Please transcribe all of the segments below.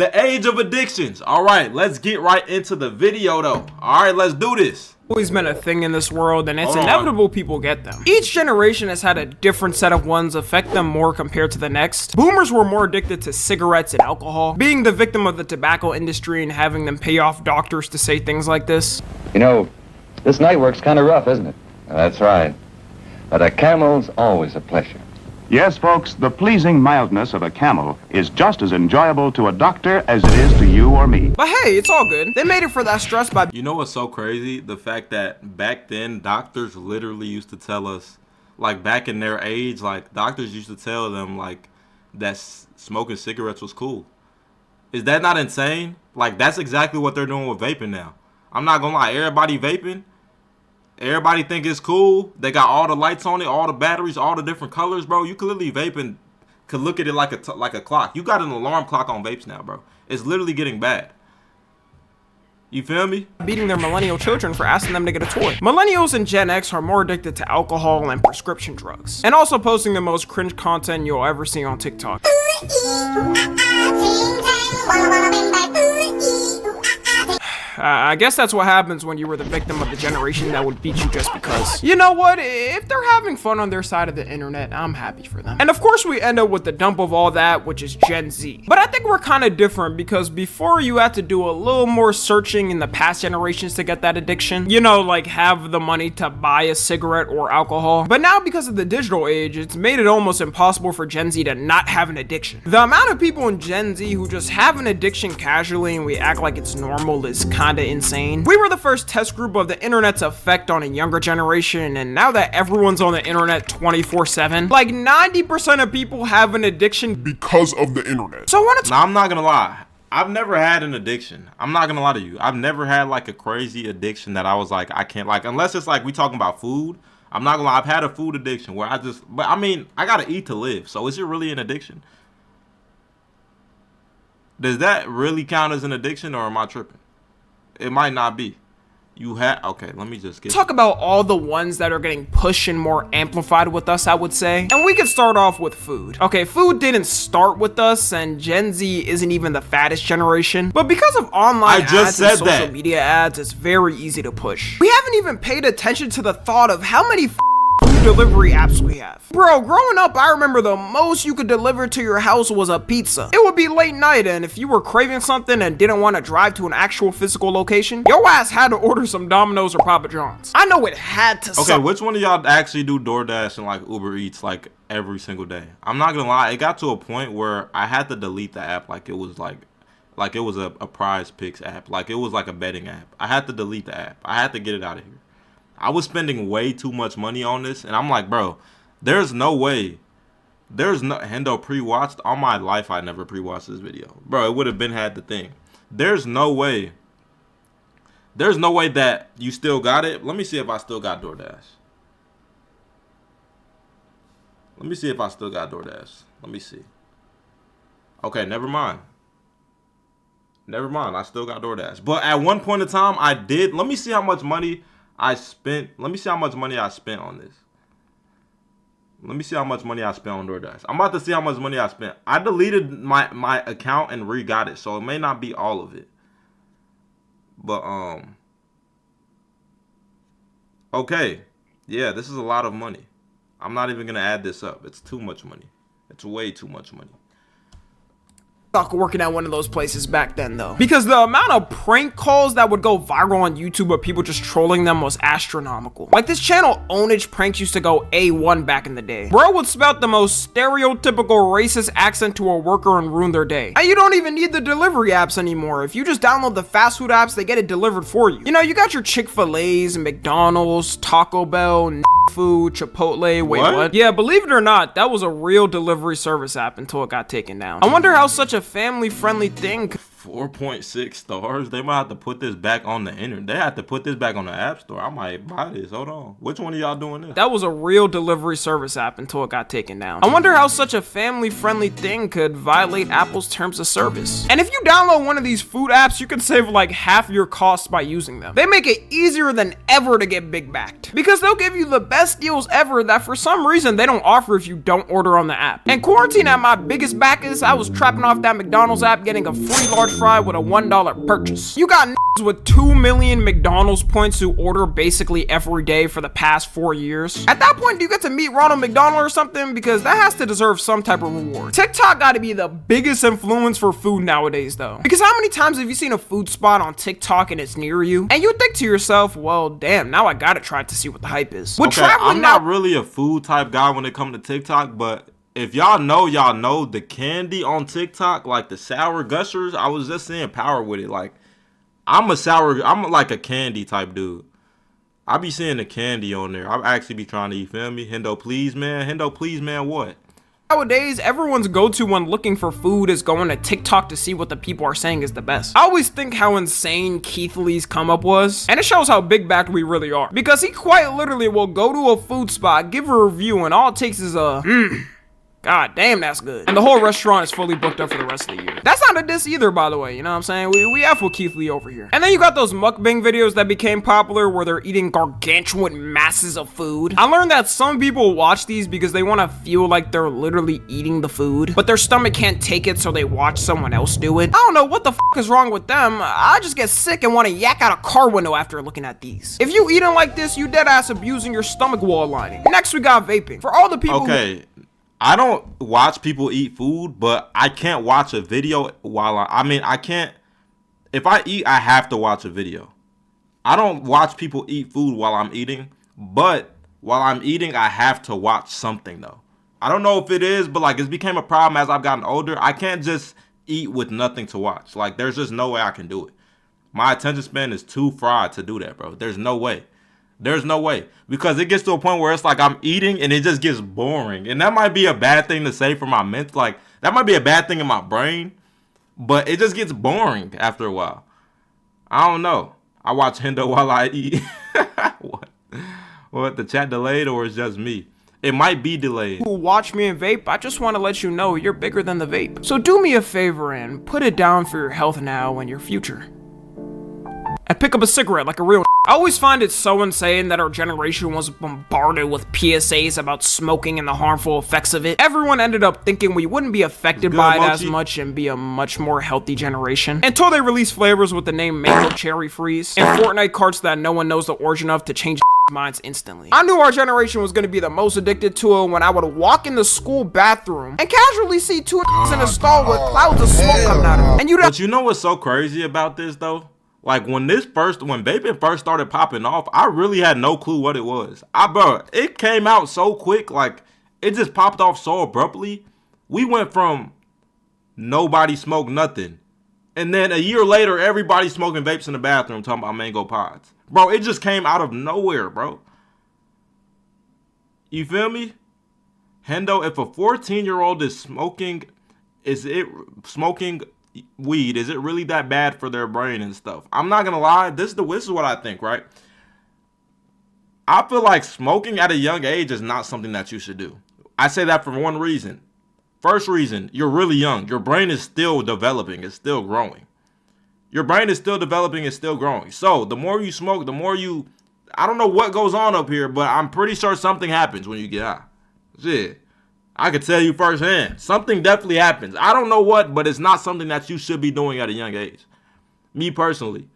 The age of addictions. All right, let's get right into the video though. All right, let's do this. Always been a thing in this world, and it's inevitable people get them. Each generation has had a different set of ones affect them more compared to the next. Boomers were more addicted to cigarettes and alcohol, being the victim of the tobacco industry and having them pay off doctors to say things like this. You know, this night work's kind of rough, isn't it? That's right. But a camel's always a pleasure. Yes, folks, the pleasing mildness of a camel is just as enjoyable to a doctor as it is to you or me. But hey, it's all good. They made it for that stress by... You know what's so crazy? The fact that back then, doctors literally used to tell us, like back in their age, like doctors used to tell them like that smoking cigarettes was cool. Is that not insane? Like that's exactly what they're doing with vaping now. I'm not gonna lie, everybody vaping. Everybody think it's cool. They got all the lights on it, all the batteries, all the different colors, bro. You could literally vape and could look at it like a clock. You got an alarm clock on vapes now, bro. It's literally getting bad. You feel me? Beating their millennial children for asking them to get a toy. Millennials and Gen X are more addicted to alcohol and prescription drugs, and also posting the most cringe content you'll ever see on TikTok. I guess that's what happens when you were the victim of the generation that would beat you just because. You know what? If they're having fun on their side of the internet, I'm happy for them. And of course we end up with the dump of all that, which is Gen Z. But I think we're kind of different because before you had to do a little more searching in the past generations to get that addiction. You know, like have the money to buy a cigarette or alcohol. But now because of the digital age, it's made it almost impossible for Gen Z to not have an addiction. The amount of people in Gen Z who just have an addiction casually and we act like it's normal is kinda insane. We were the first test group of the internet's effect on a younger generation, and now that everyone's on the internet 24/7, like 90% of people have an addiction because of the internet. So I want to Now I'm not gonna lie, I've never had an addiction. I'm not gonna lie to you. I've never had like a crazy addiction that I was like, I can't, like, unless it's like we talking about food. I'm not gonna lie, I've had a food addiction where but I mean, I gotta eat to live. So is it really an addiction? Does that really count as an addiction, or am I tripping? It might not be. Okay, let me just get... Talk about all the ones that are getting pushed and more amplified with us, I would say. And we could start off with food. Okay, food didn't start with us, and Gen Z isn't even the fattest generation. But because of online ads and social media ads, it's very easy to push. We haven't even paid attention to the thought of how many food delivery apps we have. Bro, growing up, I remember the most you could deliver to your house was a pizza. It would be late night, and if you were craving something and didn't want to drive to an actual physical location, your ass had to order some Domino's or Papa John's. I know it had to suck. Okay, which one of y'all actually do DoorDash and like Uber Eats like every single day? I'm not gonna lie, it got to a point where I had to delete the app like it was like it was a prize picks app, like it was like a betting app. I had to delete the app. I had to get it out of here. I was spending way too much money on this, and I'm like, bro, there's no way. There's no... Hendo pre-watched? All my life, I never pre-watched this video. Bro, it would have been had the thing. There's no way. There's no way that you still got it. Let me see if I still got DoorDash. Let me see if I still got DoorDash. Let me see. Okay, never mind. Never mind, I still got DoorDash. But at one point in time, I did... Let me see how much money... I spent. Let me see how much money I spent on this. Let me see how much money I spent on DoorDash. I'm about to see how much money I spent. I deleted my account and re-got it, so it may not be all of it. But okay, yeah, this is a lot of money. I'm not even gonna add this up. It's too much money. It's way too much money. Stuck working at one of those places back then though, because the amount of prank calls that would go viral on YouTube of people just trolling them was astronomical. Like this channel Ownage Pranks used to go A1 back in the day. Bro would spout the most stereotypical racist accent to a worker and ruin their day. And you don't even need the delivery apps anymore. If you just download the fast food apps, they get it delivered for you. You know, you got your Chick-fil-A's, McDonald's, Taco Bell, Food, Chipotle. Wait, what? Yeah, believe it or not, that was a real delivery service app until it got taken down. I wonder how such a family-friendly thing 4.6 stars. They might have to put this back on the internet. They have to put this back on the App Store. I might buy this. Hold on. Which one of y'all doing this? That was a real delivery service app until it got taken down. I wonder how such a family-friendly thing could violate Apple's terms of service. And if you download one of these food apps, you can save like half your costs by using them. They make it easier than ever to get big backed because they'll give you the best deals ever that for some reason they don't offer if you don't order on the app. And quarantine at my biggest backers, I was trapping off that McDonald's app getting a free large fry with a $1 purchase. You got with 2 million McDonald's points who order basically every day for the past 4 years. At that point, do you get to meet Ronald McDonald or something? Because that has to deserve some type of reward. TikTok got to be the biggest influence for food nowadays though. Because how many times have you seen a food spot on TikTok and it's near you? And you think to yourself, well, damn, now I gotta try it to see what the hype is. With okay, I'm not really a food type guy when it comes to TikTok, but if y'all know the candy on TikTok, like the sour gushers, I was just seeing power with it. Like, I'm like a candy type dude. I be seeing the candy on there. I actually be trying to, you feel me? Hendo, please, man, what? Nowadays, everyone's go-to when looking for food is going to TikTok to see what the people are saying is the best. I always think how insane Keith Lee's come up was, and it shows how big backed we really are. Because he quite literally will go to a food spot, give a review, and all it takes is a, God damn, that's good. And the whole restaurant is fully booked up for the rest of the year. That's not a diss either, by the way, you know what I'm saying? We F with Keith Lee over here. And then you got those mukbang videos that became popular where they're eating gargantuan masses of food. I learned that some people watch these because they want to feel like they're literally eating the food, but their stomach can't take it, so they watch someone else do it. I don't know what the fuck is wrong with them. I just get sick and want to yak out a car window after looking at these. If you eating like this, you dead ass abusing your stomach wall lining. Next, we got vaping. For all the people I don't watch people eat food, but I can't watch a video while I can't, if I eat, I have to watch a video. I don't watch people eat food while I'm eating, but while I'm eating, I have to watch something though. I don't know if it is, but like it's became a problem as I've gotten older. I can't just eat with nothing to watch. Like there's just no way I can do it. My attention span is too fried to do that, bro. There's no way. There's no way. Because it gets to a point where it's like I'm eating and it just gets boring. And that might be a bad thing to say for my mental. Like, that might be a bad thing in my brain. But it just gets boring after a while. I don't know. I watch Hendo while I eat. What? The chat delayed or is just me? It might be delayed. Who watch me and vape, I just want to let you know you're bigger than the vape. So do me a favor and put it down for your health now and your future. And pick up a cigarette like a real. I always find it so insane that our generation was bombarded with PSAs about smoking and the harmful effects of it. Everyone ended up thinking we wouldn't be affected by it as much and be a much more healthy generation. Until they released flavors with the name Mango Cherry Freeze and Fortnite carts that no one knows the origin of to change minds instantly. I knew our generation was going to be the most addicted to it when I would walk in the school bathroom and casually see two in a stall with clouds of smoke coming out of it. But you know what's so crazy about this though? Like when vaping first started popping off, I really had no clue what it was. Bro, it came out so quick, like it just popped off so abruptly. We went from nobody smoked nothing, and then a year later, everybody smoking vapes in the bathroom talking about mango pods. Bro, it just came out of nowhere, bro. You feel me? Hendo, if a 14-year-old is smoking weed, is it really that bad for their brain and stuff? I'm not gonna lie, this is what I think, right? I feel like smoking at a young age is not something that you should do. I say that for one reason. First reason, you're really young. Your brain is still developing, it's still growing. Your brain is still developing, it's still growing. So the more you smoke, the more I don't know what goes on up here, but I'm pretty sure something happens when you get high. Shit. I could tell you firsthand. Something definitely happens. I don't know what, but it's not something that you should be doing at a young age. Me personally.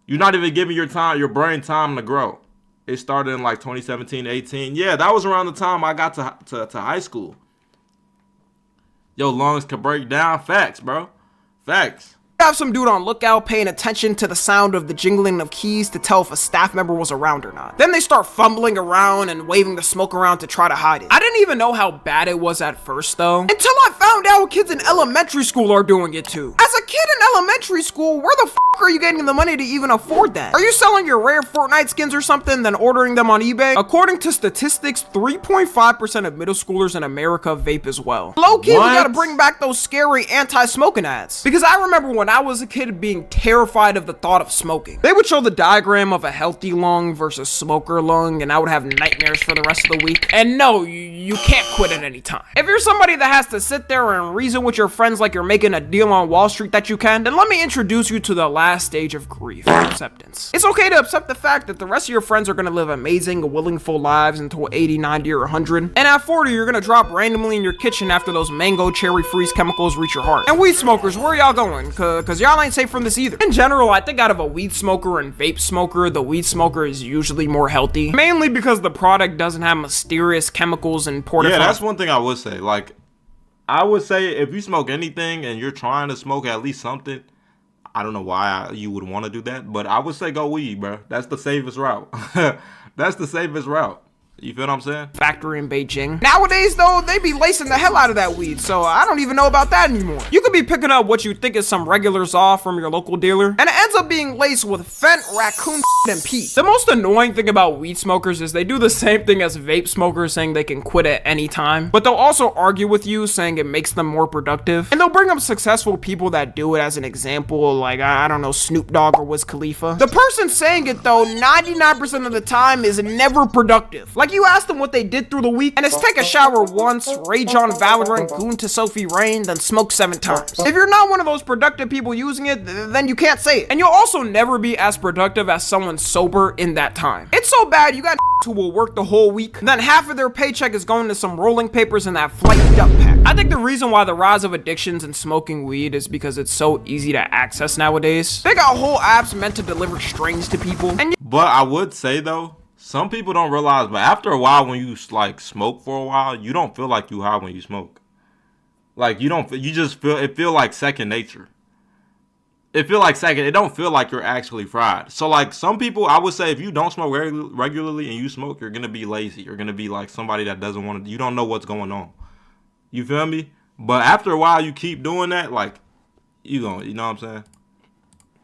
You're not even giving your brain time to grow. It started in like 2017, 18. Yeah, that was around the time I got to high school. Your lungs could break down. Facts, bro. Facts. Have some dude on lookout paying attention to the sound of the jingling of keys to tell if a staff member was around or not. Then they start fumbling around and waving the smoke around to try to hide it. I didn't even know how bad it was at first though, until I found out kids in elementary school are doing it too. As a kid, kid in elementary school, where the f are you getting the money to even afford that? Are you selling your rare Fortnite skins or something, then ordering them on eBay? According to statistics, 3.5% of middle schoolers in America vape as well. Low-key, we gotta bring back those scary anti-smoking ads. Because I remember when I was a kid being terrified of the thought of smoking. They would show the diagram of a healthy lung versus smoker lung, and I would have nightmares for the rest of the week. And no, you can't quit at any time. If you're somebody that has to sit there and reason with your friends like you're making a deal on Wall Street that you can, then let me introduce you to the last stage of grief, acceptance. It's okay to accept the fact that the rest of your friends are gonna live amazing, willing, full lives until 80, 90, or 100. And at 40, you're gonna drop randomly in your kitchen after those mango cherry freeze chemicals reach your heart. And weed smokers, where y'all going? Cause y'all ain't safe from this either. In general, I think out of a weed smoker and vape smoker, the weed smoker is usually more healthy. Mainly because the product doesn't have mysterious chemicals and Yeah, that's one thing I would say. Like, I would say if you smoke anything and you're trying to smoke at least something, I don't know why you would want to do that, but I would say go weed, bro. That's the safest route. That's the safest route. You feel what I'm saying? Factory in Beijing. Nowadays, though, they be lacing the hell out of that weed, so I don't even know about that anymore. You could be picking up what you think is some regular saw from your local dealer, and it ends up being laced with fent, raccoon, and pee. The most annoying thing about weed smokers is they do the same thing as vape smokers, saying they can quit at any time, but they'll also argue with you, saying it makes them more productive, and they'll bring up successful people that do it as an example, like, I don't know, Snoop Dogg or Wiz Khalifa. The person saying it, though, 99% of the time is never productive. Like, you ask them what they did through the week, and it's take a shower once, rage on Valorant, goon to Sophie Rain, then smoke 7 times. If you're not one of those productive people using it, then you can't say it. And you'll also never be as productive as someone sober in that time. It's so bad, you got who will work the whole week, then half of their paycheck is going to some rolling papers in that flight duck pack. I think the reason why the rise of addictions and smoking weed is because it's so easy to access nowadays. They got whole apps meant to deliver strains to people. And but I would say though, some people don't realize, but after a while, when you like smoke for a while, you don't feel like you high when you smoke. Like you just feel, it feel like second nature. It don't feel like you're actually fried. So like some people, I would say if you don't smoke regularly and you smoke, you're going to be lazy. You're going to be like somebody that doesn't want to, you don't know what's going on. You feel me? But after a while, you keep doing that, like you know what I'm saying?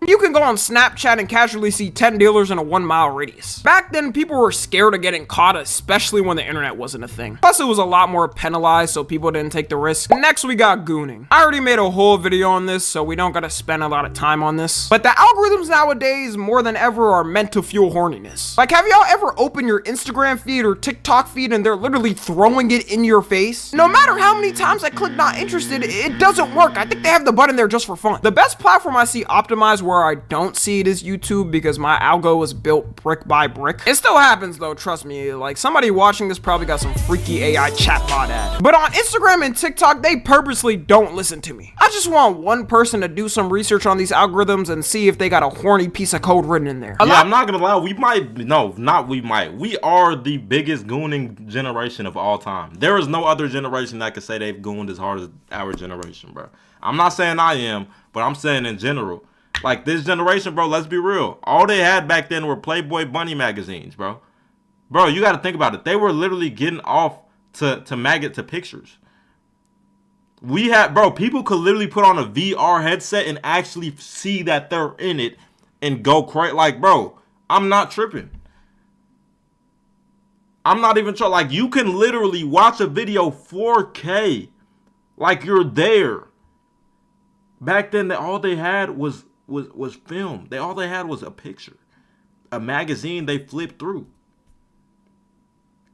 you can go on Snapchat and casually see 10 dealers in a 1-mile radius. Back then, people were scared of getting caught, especially when the internet wasn't a thing. Plus, it was a lot more penalized, so people didn't take the risk. Next, we got gooning. I already made a whole video on this, so we don't gotta spend a lot of time on this. But the algorithms nowadays, more than ever, are meant to fuel horniness. Like, have y'all ever opened your Instagram feed or TikTok feed and they're literally throwing it in your face? No matter how many times I click not interested, it doesn't work. I think they have the button there just for fun. The best platform I see optimized where I don't see it is YouTube, because my algo was built brick by brick. It still happens though, trust me. Like, somebody watching this probably got some freaky AI chatbot ad. But on Instagram and TikTok, they purposely don't listen to me. I just want one person to do some research on these algorithms and see if they got a horny piece of code written in there. I'm not gonna lie, we are the biggest gooning generation of all time. There is no other generation that could say they've gooned as hard as our generation, bro. I'm not saying I am, but I'm saying in general. Like, this generation, bro, let's be real. All they had back then were Playboy Bunny magazines, bro. Bro, you got to think about it. They were literally getting off to pictures. We had, bro, people could literally put on a VR headset and actually see that they're in it and go crazy. Like, bro, I'm not tripping. I'm not even trying. Like, you can literally watch a video 4K. Like, you're there. Back then, all they had was film. All they had was a picture, a magazine they flipped through.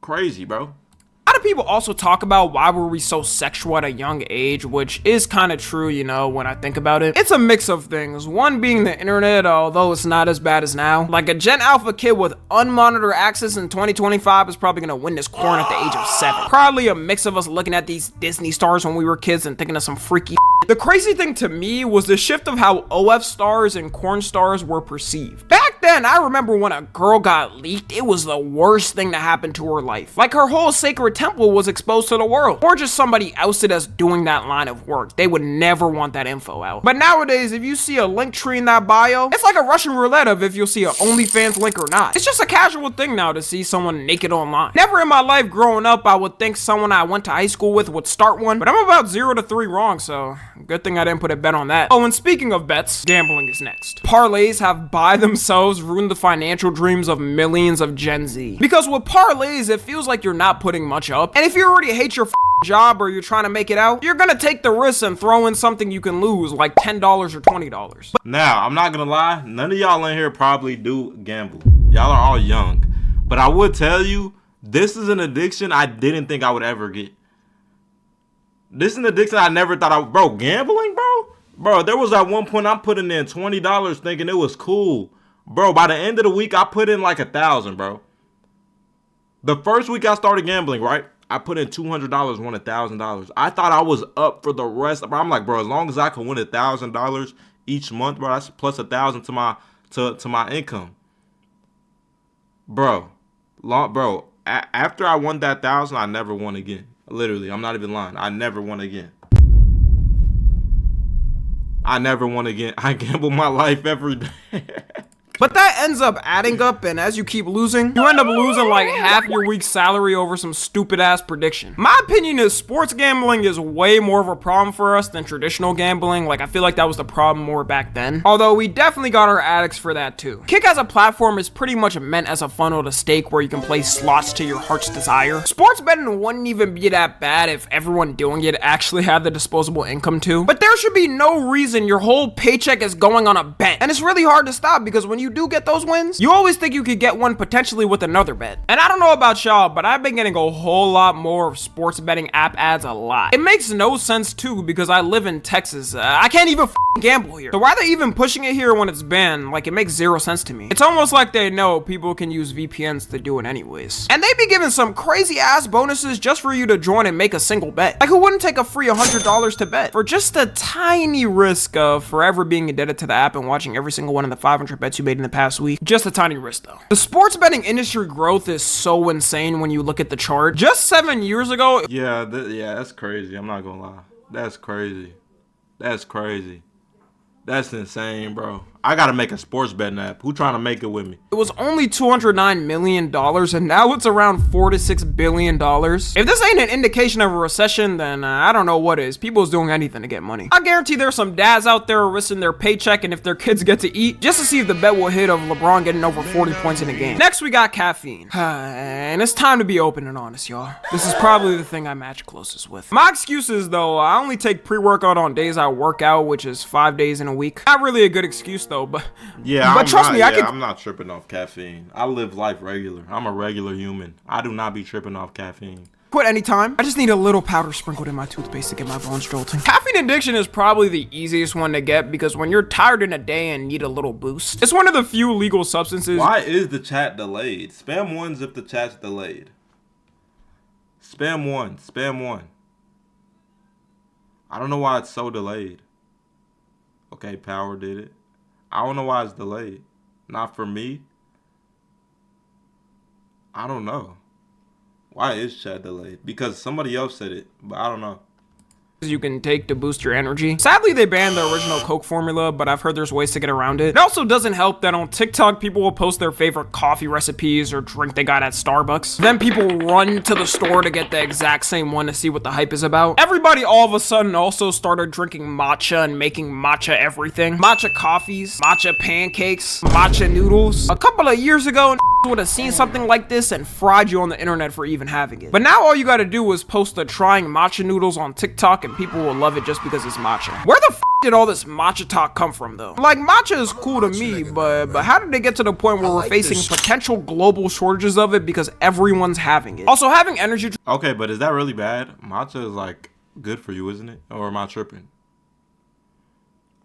Crazy, bro. A lot of people also talk about why were we so sexual at a young age, which is kind of true, you know, when I think about it. It's a mix of things. One being the internet, although it's not as bad as now. Like, a Gen Alpha kid with unmonitored access in 2025 is probably gonna win this corn at the age of 7. Probably a mix of us looking at these Disney stars when we were kids and thinking of some freaky. The crazy thing to me was the shift of how OF stars and corn stars were perceived. Back then, I remember when a girl got leaked, it was the worst thing to happen to her life. Like, her whole sacred temple example, was exposed to the world, or just somebody ousted as doing that line of work. They would never want that info out. But nowadays, if you see a link tree in that bio, it's like a Russian roulette of if you'll see an OnlyFans link or not. It's just a casual thing now to see someone naked online. Never in my life growing up I would think someone I went to high school with would start one, but I'm about 0 to 3 wrong, so good thing I didn't put a bet on that. Oh, and speaking of bets, gambling is next. Parlays have by themselves ruined the financial dreams of millions of Gen Z. Because with parlays, it feels like you're not putting much up, and if you already hate your job or you're trying to make it out, you're gonna take the risk and throw in something you can lose, like $10 or $20. Now, I'm not gonna lie, none of y'all in here probably do gamble. Y'all are all young. But I would tell you, this is an addiction I didn't think I would ever get. This is an addiction I never thought I would. Bro, gambling, bro? Bro, there was at one point I'm putting in $20 thinking it was cool. Bro, by the end of the week, I put in like 1,000, bro. The first week I started gambling, right? I put in $200, won $1,000. I thought I was up for the rest. I'm like, bro, as long as I can win $1,000 each month, bro, that's plus 1,000 to my income, bro. After I won that 1,000, I never won again. Literally, I'm not even lying. I never won again. I never won again. I gamble my life every day. But that ends up adding up, and as you keep losing, you end up losing like half your week's salary over some stupid ass prediction. My opinion is sports gambling is way more of a problem for us than traditional gambling. Like, I feel like that was the problem more back then. Although we definitely got our addicts for that too. Kick as a platform is pretty much meant as a funnel to stake where you can play slots to your heart's desire. Sports betting wouldn't even be that bad if everyone doing it actually had the disposable income to. But there should be no reason your whole paycheck is going on a bet. And it's really hard to stop because when you do get those wins, you always think you could get one potentially with another bet. And I don't know about y'all, but I've been getting a whole lot more of sports betting app ads a lot. It makes no sense too because I live in Texas. I can't even gamble here. So why are they even pushing it here when it's banned? Like, it makes zero sense to me. It's almost like they know people can use VPNs to do it anyways. And they be giving some crazy ass bonuses just for you to join and make a single bet. Like, who wouldn't take a free $100 to bet for just a tiny risk of forever being indebted to the app and watching every single one of the 500 bets you made in the past week? Just a tiny risk though. The sports betting industry growth is so insane when you look at the chart. Just 7 years ago. Yeah, that's crazy. I'm not gonna lie. That's crazy. That's crazy. That's insane, bro. I gotta make a sports betting app. Who trying to make it with me? It was only $209 million, and now it's around $4 to $6 billion. If this ain't an indication of a recession, then I don't know what is. People's doing anything to get money. I guarantee there's some dads out there risking their paycheck and if their kids get to eat, just to see if the bet will hit of LeBron getting over 40 points in a game. Next, we got caffeine. And it's time to be open and honest, y'all. This is probably the thing I match closest with. My excuses, though, I only take pre-workout on days I work out, which is 5 days in a week. Not really a good excuse, though, but trust me, I'm not tripping off caffeine. I live life regular. I'm a regular human. I do not be tripping off caffeine. Quit anytime. I just need a little powder sprinkled in my toothpaste to get my bones jolting. Caffeine addiction is probably the easiest one to get because when you're tired in a day and need a little boost, it's one of the few legal substances. Why is the chat delayed? Spam 1 if the chat's delayed. Spam 1. Spam 1. I don't know why it's so delayed. Okay, Power did it. I don't know why it's delayed. Not for me. I don't know. Why is chat delayed? Because somebody else said it, but I don't know. You can take to boost your energy. Sadly, they banned the original Coke formula, but I've heard there's ways to get around it. It also doesn't help that on TikTok, people will post their favorite coffee recipes or drink they got at Starbucks. Then people run to the store to get the exact same one to see what the hype is about. Everybody all of a sudden also started drinking matcha and making matcha everything. Matcha coffees, matcha pancakes, matcha noodles. A couple of years ago, would have seen something like this and fried you on the internet for even having it. But now all you gotta do is post a trying matcha noodles on TikTok and people will love it just because it's matcha. Where the f did all this matcha talk come from though? Like, matcha is cool to me, but how did they get to the point where we're facing potential global shortages of it because everyone's having it? Also, having energy. Okay, but is that really bad? Matcha is like good for you, isn't it? Or am I tripping?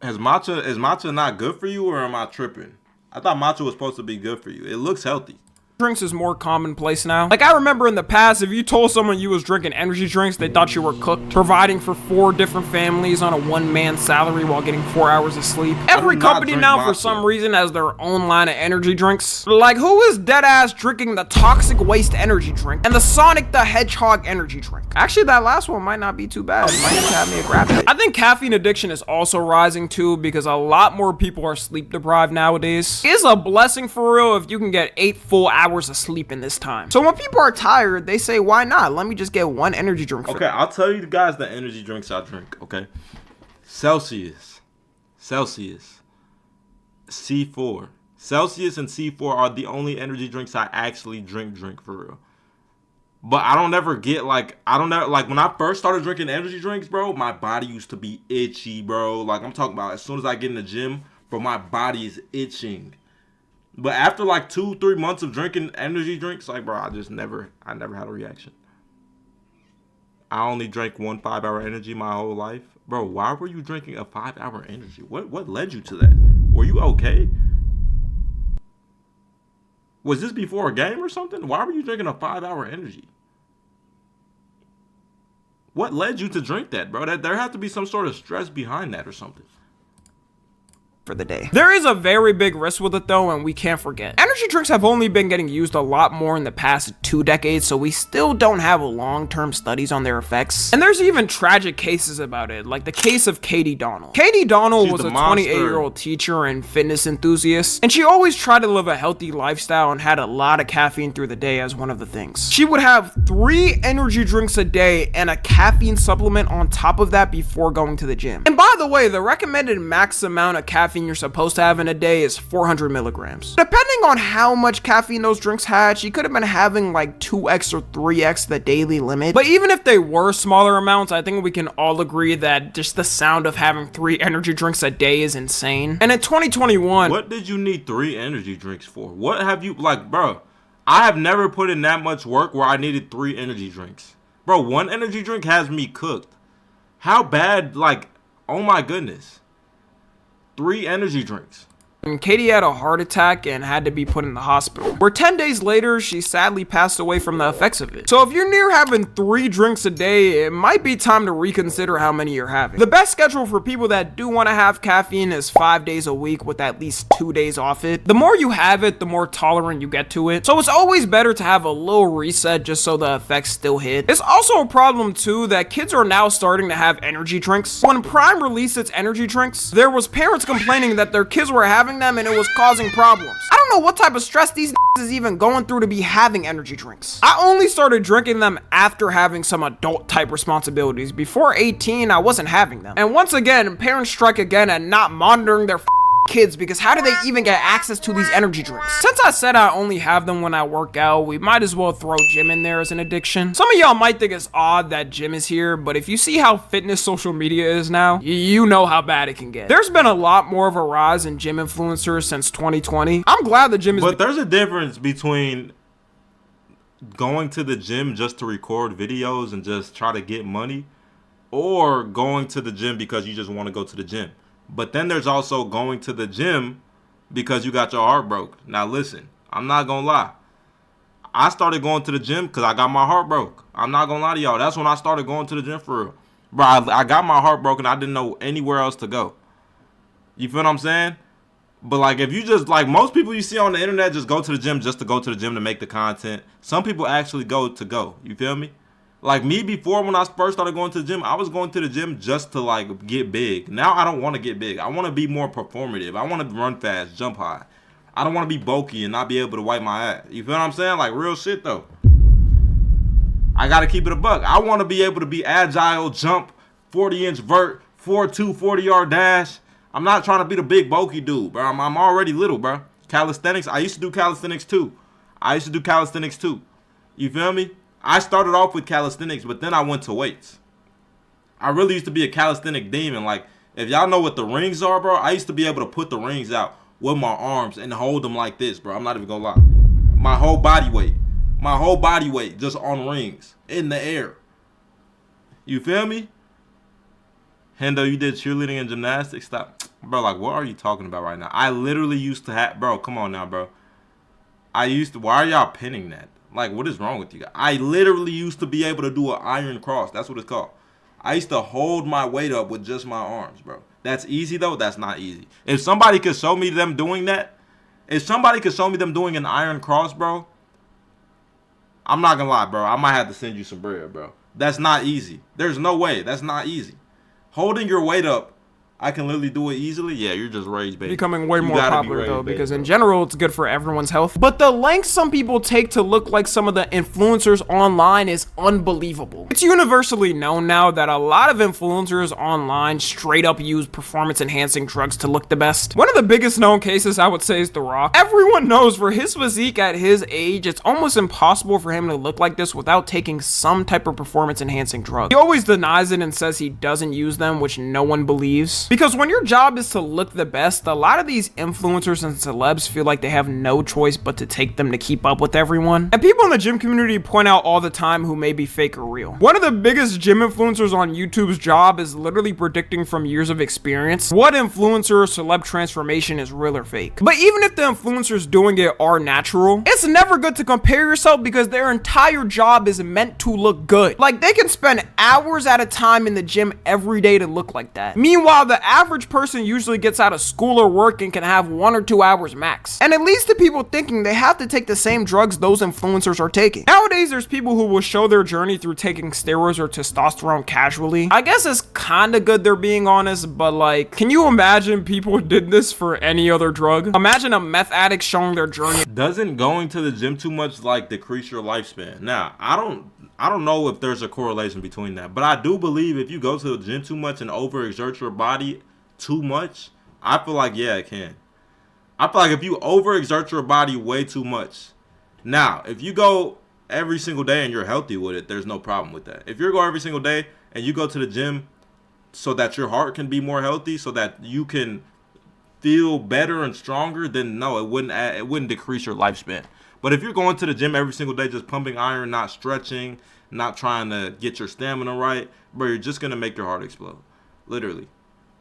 Is matcha not good for you or am I tripping? I thought matcha was supposed to be good for you. It looks healthy. drinks is more commonplace now. Like, I remember in the past, if you told someone you was drinking energy drinks, they thought you were cooked, providing for 4 different families on a 1-man salary while getting 4 hours of sleep. Every company now, for some reason, has their own line of energy drinks. Like, who is deadass drinking the Toxic Waste energy drink and the Sonic the Hedgehog energy drink? Actually, that last one might not be too bad. Might just have me a grab it. I think caffeine addiction is also rising too, because a lot more people are sleep deprived nowadays. It's a blessing for real if you can get 8 full hours of sleep in this time. So when people are tired, they say, why not? Let me just get 1 energy drink. Okay, I'll tell you guys the energy drinks I drink, okay? Celsius, C4. Celsius and C4 are the only energy drinks I actually drink for real. But I don't ever get like when I first started drinking energy drinks, bro, my body used to be itchy, bro. Like, I'm talking about as soon as I get in the gym, bro, my body is itching. But after like 2-3 months of drinking energy drinks, like, bro, I never had a reaction. I only drank 1 5-hour energy my whole life. Bro, why were you drinking a 5-hour energy? What led you to that? Were you okay? Was this before a game or something? Why were you drinking a 5-hour energy? What led you to drink that, bro? There has to be some sort of stress behind that or something. For the day. There is a very big risk with it though, and we can't forget. Energy drinks have only been getting used a lot more in the past 2 decades, so we still don't have long-term studies on their effects. And there's even tragic cases about it, like the case of Katie Donnell. Katie Donnell was a 28-year-old teacher and fitness enthusiast, and she always tried to live a healthy lifestyle and had a lot of caffeine through the day as one of the things. She would have 3 energy drinks a day and a caffeine supplement on top of that before going to the gym. And by the way, the recommended max amount of caffeine you're supposed to have in a day is 400 milligrams. Depending on how much caffeine those drinks had, she could have been having like 2x or 3x the daily limit. But even if they were smaller amounts, I think we can all agree that just the sound of having 3 energy drinks a day is insane. And in 2021, what did you need 3 energy drinks for? What have you, like, bro, I have never put in that much work where I needed 3 energy drinks. Bro, 1 energy drink has me cooked. How bad, like, oh my goodness. 3 energy drinks. And Katie had a heart attack and had to be put in the hospital, where 10 days later, she sadly passed away from the effects of it. So if you're near having 3 drinks a day, it might be time to reconsider how many you're having. The best schedule for people that do want to have caffeine is 5 days a week with at least 2 days off it. The more you have it, the more tolerant you get to it. So it's always better to have a little reset just so the effects still hit. It's also a problem too that kids are now starting to have energy drinks. When Prime released its energy drinks, there was parents complaining that their kids were having them and it was causing problems. I don't know what type of stress these is even going through to be having energy drinks. I only started drinking them after having some adult type responsibilities. Before 18, I wasn't having them. And once again, parents strike again at not monitoring their kids, because how do they even get access to these energy drinks? Since I said I only have them when I work out, we might as well throw gym in there as an addiction. Some of y'all might think it's odd that gym is here, but if you see how fitness social media is now, you know how bad it can get. There's been a lot more of a rise in gym influencers since 2020. I'm glad the gym is— But there's a difference between going to the gym just to record videos and just try to get money, or going to the gym because you just want to go to the gym. But then there's also going to the gym because you got your heart broke. Now listen, I'm not gonna lie. I started going to the gym because I got my heart broke. I'm not gonna lie to y'all. That's when I started going to the gym for real. Bro, I got my heart broken. I didn't know anywhere else to go. You feel what I'm saying? But like, if you just, like, most people you see on the internet just go to the gym just to go to the gym to make the content. Some people actually go. You feel me? Like me, before, when I first started going to the gym, I was going to the gym just to like get big. Now I don't want to get big. I want to be more performative. I want to run fast, jump high. I don't want to be bulky and not be able to wipe my ass. You feel what I'm saying? Like real shit though. I got to keep it a buck. I want to be able to be agile, jump, 40-inch vert, 4.2, 40-yard dash. I'm not trying to be the big bulky dude, bro. I'm already little, bro. Calisthenics, I used to do calisthenics too. You feel me? I started off with calisthenics, but then I went to weights. I really used to be a calisthenic demon. Like, if y'all know what the rings are, bro, I used to be able to put the rings out with my arms and hold them like this, bro. I'm not even gonna lie. My whole body weight just on rings in the air. You feel me? Hendo, you did cheerleading and gymnastics? Stop. Bro, like, what are you talking about right now? I literally used to have, bro, come on now, bro. Why are y'all pinning that? Like, what is wrong with you guys? I literally used to be able to do an iron cross. That's what it's called. I used to hold my weight up with just my arms, bro. That's easy, though. That's not easy. If somebody could show me them doing that, if somebody could show me them doing an iron cross, bro, I'm not gonna lie, bro. I might have to send you some bread, bro. That's not easy. There's no way. That's not easy. Holding your weight up, I can literally do it easily. Yeah, you're just raised, baby. Becoming way You more gotta be popular raised, though, baby, because in bro. general it's good for everyone's health. But the lengths some people take to look like some of the influencers online is unbelievable. It's universally known now that a lot of influencers online straight up use performance enhancing drugs to look the best. One of the biggest known cases I would say is The Rock. Everyone knows for his physique at his age, it's almost impossible for him to look like this without taking some type of performance enhancing drug. He always denies it and says he doesn't use them, which no one believes. Because when your job is to look the best, a lot of these influencers and celebs feel like they have no choice but to take them to keep up with everyone. And people in the gym community point out all the time who may be fake or real. One of the biggest gym influencers on YouTube's job is literally predicting from years of experience what influencer or celeb transformation is real or fake. But even if the influencers doing it are natural, it's never good to compare yourself because their entire job is meant to look good. Like, they can spend hours at a time in the gym every day to look like that. Meanwhile, the average person usually gets out of school or work and can have 1 or 2 hours max. And it leads to people thinking they have to take the same drugs those influencers are taking. Nowadays, there's people who will show their journey through taking steroids or testosterone casually. I guess it's kinda good they're being honest, but like, can you imagine people did this for any other drug? Imagine a meth addict showing their journey. Doesn't going to the gym too much like decrease your lifespan? Now, I don't know if there's a correlation between that, but I do believe if you go to the gym too much and overexert your body too much, I feel like, yeah, it can. I feel like if you overexert your body way too much. Now, if you go every single day and you're healthy with it, there's no problem with that. If you go every single day and you go to the gym so that your heart can be more healthy, so that you can feel better and stronger, then no, it wouldn't decrease your lifespan. But if you're going to the gym every single day just pumping iron, not stretching, not trying to get your stamina right, bro, you're just going to make your heart explode. Literally.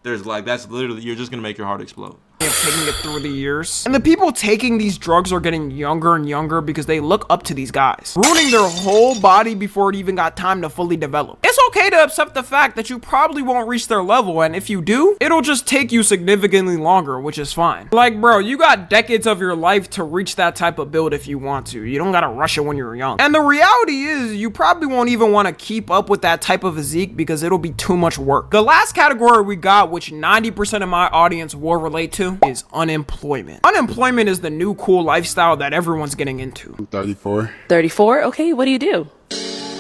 That's literally, you're just going to make your heart explode. Taking it through the years. And the people taking these drugs are getting younger and younger because they look up to these guys, ruining their whole body before it even got time to fully develop. It's okay to accept the fact that you probably won't reach their level, and if you do, it'll just take you significantly longer, which is fine. Like, bro, you got decades of your life to reach that type of build if you want to. You don't gotta rush it when you're young. And the reality is, you probably won't even want to keep up with that type of physique because it'll be too much work. The last category we got, which 90% of my audience will relate to, is unemployment. Unemployment is the new cool lifestyle that everyone's getting into. I'm 34. 34? Okay, what do you do?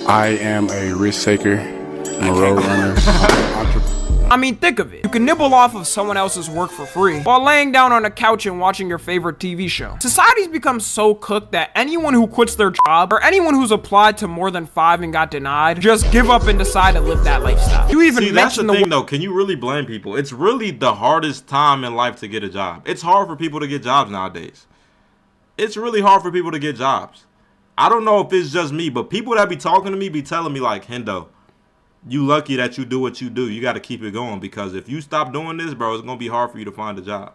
I am a risk taker. I'm a road runner. I mean, think of it. You can nibble off of someone else's work for free while laying down on a couch and watching your favorite TV show. Society's become so cooked that anyone who quits their job or anyone who's applied to more than 5 and got denied just give up and decide to live that lifestyle. You even See, that's the mentioned thing, though. Can you really blame people? It's really the hardest time in life to get a job. It's hard for people to get jobs nowadays. It's really hard for people to get jobs. I don't know if it's just me, but people that be talking to me be telling me like, Hendo, you lucky that you do what you do. You got to keep it going, because if you stop doing this, bro, it's gonna be hard for you to find a job.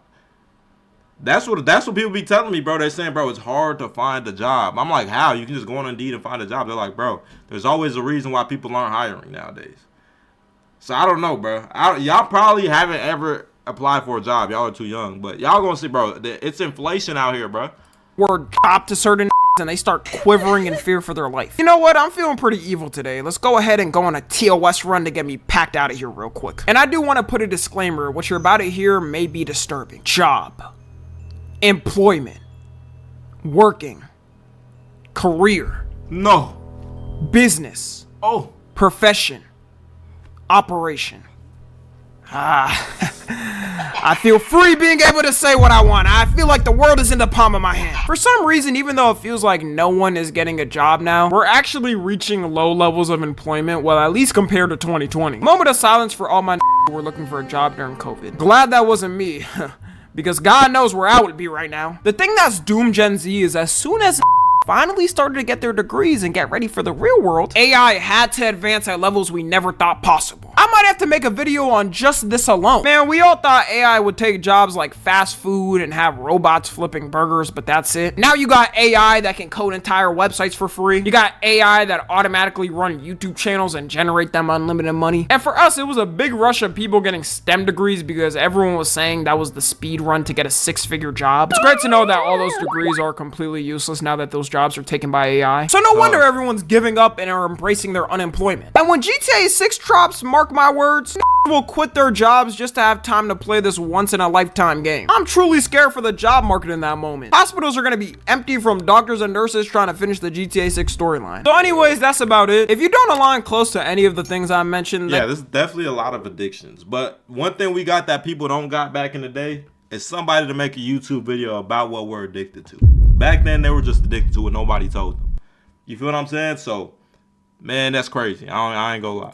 That's what people be telling me, bro. They're saying, bro, it's hard to find a job. I'm like, how? You can just go on Indeed and find a job. They're like, bro, there's always a reason why people aren't hiring nowadays. So I don't know, bro. Y'all probably haven't ever applied for a job. Y'all are too young, but y'all gonna see, bro. It's inflation out here, bro. word cop to certain and they start quivering in fear for their life. You know what? I'm feeling pretty evil today. Let's go ahead and go on a TOS run to get me packed out of here real quick. And I do want to put a disclaimer. What you're about to hear may be disturbing. Job, employment, working, career, No. business, Oh. profession, operation. I feel free being able to say what I want. I feel like the world is in the palm of my hand. For some reason, even though it feels like no one is getting a job now, we're actually reaching low levels of employment, well, at least compared to 2020. Moment of silence for all my who were looking for a job during COVID. Glad that wasn't me, because God knows where I would be right now. The thing that's doomed Gen Z is as soon as finally started to get their degrees and get ready for the real world, AI had to advance at levels we never thought possible. I I might have to make a video on just this alone. Man, we all thought AI would take jobs like fast food and have robots flipping burgers, but that's it. Now you got AI that can code entire websites for free. You got AI that automatically run YouTube channels and generate them unlimited money. And for us, it was a big rush of people getting STEM degrees because everyone was saying that was the speed run to get a 6-figure job. It's great to know that all those degrees are completely useless now that those jobs are taken by AI. So no wonder everyone's giving up and are embracing their unemployment. And when GTA 6 drops, mark my words, will quit their jobs just to have time to play this once-in-a-lifetime game. I'm truly scared for the job market in that moment. Hospitals are gonna be empty from doctors and nurses trying to finish the GTA 6 storyline. So anyways, that's about it. If you don't align close to any of the things I mentioned, yeah, there's definitely a lot of addictions. But one thing we got that people don't got back in the day is somebody to make a YouTube video about what we're addicted to. Back then, they were just addicted to it. Nobody told them. You feel what I'm saying? So, man, that's crazy. I ain't gonna lie.